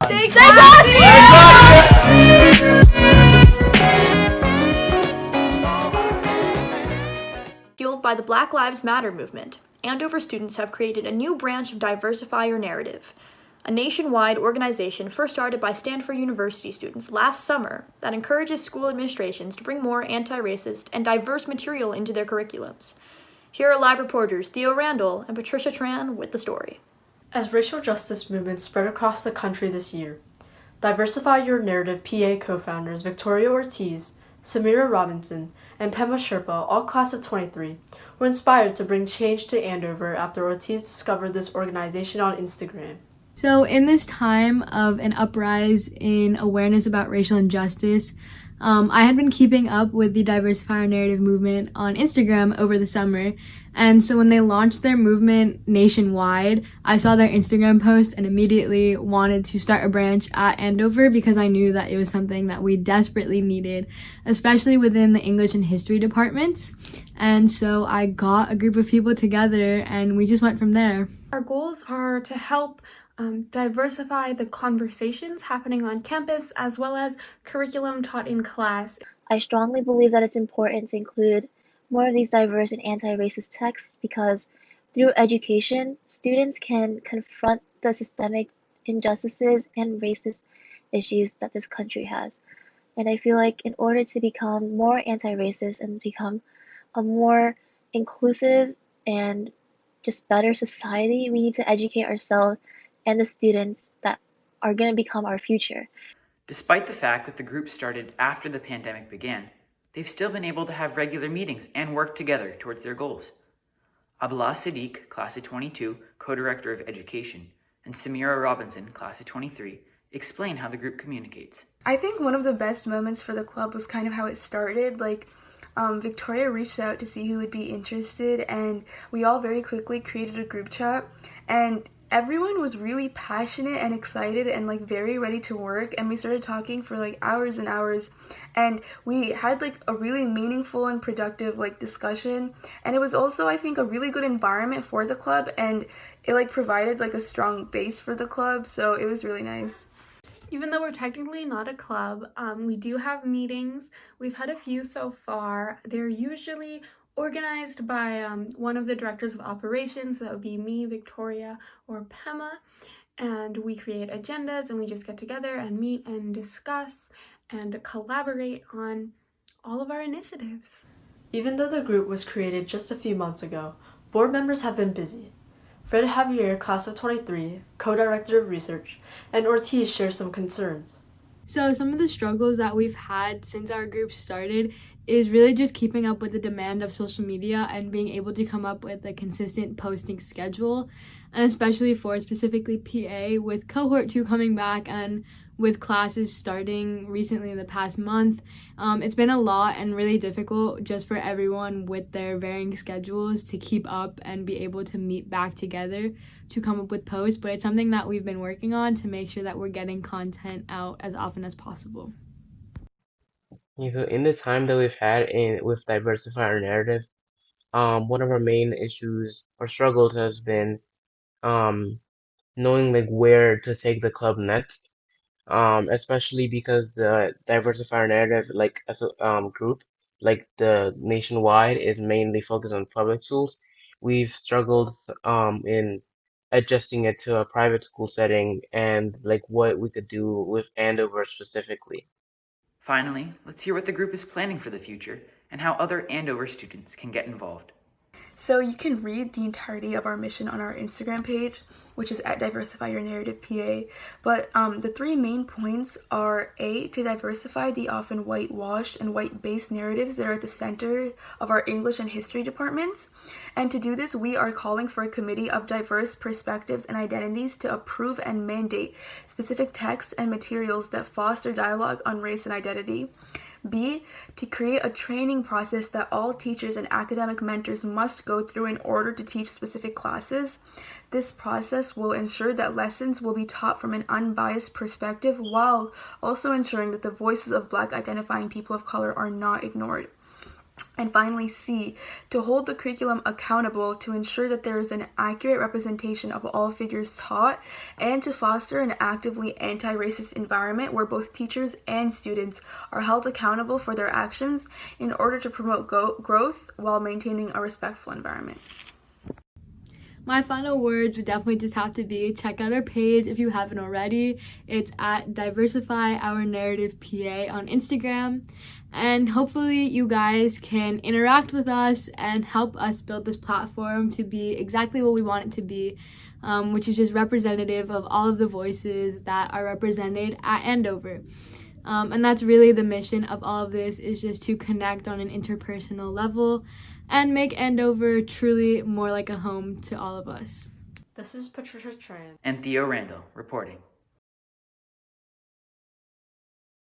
Stay Fueled by the Black Lives Matter movement, Andover students have created a new branch of Diversify Your Narrative, a nationwide organization first started by Stanford University students last summer that encourages school administrations to bring more anti-racist and diverse material into their curriculums. Here are live reporters Theo Randall and Patricia Tran with the story. As racial justice movements spread across the country this year, Diversify Your Narrative PA co-founders Victoria Ortiz, SEMIRA Robinson, and PEMA SHERPA, all class of 23, were inspired to bring change to Andover after Ortiz discovered this organization on Instagram. So in this time of an uprise in awareness about racial injustice, I had been keeping up with the Diversify Our Narrative movement on Instagram over the summer. And so when they launched their movement nationwide, I saw their Instagram post and immediately wanted to start a branch at Andover because I knew that it was something that we desperately needed, especially within the English and history departments. And so I got a group of people together and we just went from there. Our goals are to help diversify the conversations happening on campus as well as curriculum taught in class. I strongly believe that it's important to include more of these diverse and anti-racist texts because through education, students can confront the systemic injustices and racist issues that this country has. And I feel like in order to become more anti-racist and become a more inclusive and just better society, we need to educate ourselves and the students that are going to become our future. Despite the fact that the group started after the pandemic began, they've still been able to have regular meetings and work together towards their goals. ABLAH SIDDIQ, class of 22, co-director of education, and SEMIRA Robinson, class of 23, explain how the group communicates. I think one of the best moments for the club was kind of how it started. Victoria reached out to see who would be interested, and we all very quickly created a group chat, and everyone was really passionate and excited and very ready to work, and we started talking for hours and hours, and we had a really meaningful and productive discussion, and it was also, I think, a really good environment for the club, and it provided a strong base for the club, so it was really nice. Even though we're technically not a club, we do have meetings. We've had a few so far. They're usually organized by one of the directors of operations. That would be me, Victoria, or PEMA, and we create agendas and we just get together and meet and discuss and collaborate on all of our initiatives. Even though the group was created just a few months ago, board members have been busy. Fred JAVIER, class of 23, co-director of research, and Ortiz share some concerns. So some of the struggles that we've had since our group started is really just keeping up with the demand of social media and being able to come up with a consistent posting schedule, and especially for specifically PA with cohort 2 coming back and with classes starting recently in the past month. It's been a lot and really difficult just for everyone with their varying schedules to keep up and be able to meet back together to come up with posts, but it's something that we've been working on to make sure that we're getting content out as often as possible. So in the time that we've had with Diversify Our Narrative, one of our main issues or struggles has been knowing where to take the club next, especially because the Diversify Our Narrative as a group, the nationwide, is mainly focused on public schools. We've struggled in adjusting it to a private school setting and what we could do with Andover specifically. Finally, let's hear what the group is planning for the future and how other Andover students can get involved. So you can read the entirety of our mission on our Instagram page, which is at Diversify Your Narrative PA. But the 3 main points are A, to diversify the often whitewashed and white-based narratives that are at the center of our English and history departments. And to do this, we are calling for a committee of diverse perspectives and identities to approve and mandate specific texts and materials that foster dialogue on race and identity. B, to create a training process that all teachers and academic mentors must go through in order to teach specific classes. This process will ensure that lessons will be taught from an unbiased perspective while also ensuring that the voices of Black identifying people of color are not ignored. And finally, C, to hold the curriculum accountable to ensure that there is an accurate representation of all figures taught and to foster an actively anti-racist environment where both teachers and students are held accountable for their actions in order to promote growth while maintaining a respectful environment. My final words would definitely just have to be check out our page if you haven't already. It's at Diversify Our Narrative PA on Instagram. And hopefully you guys can interact with us and help us build this platform to be exactly what we want it to be, which is just representative of all of the voices that are represented at Andover. And that's really the mission of all of this, is just to connect on an interpersonal level and make Andover truly more like a home to all of us. This is Patricia Tran and Theo Randall reporting.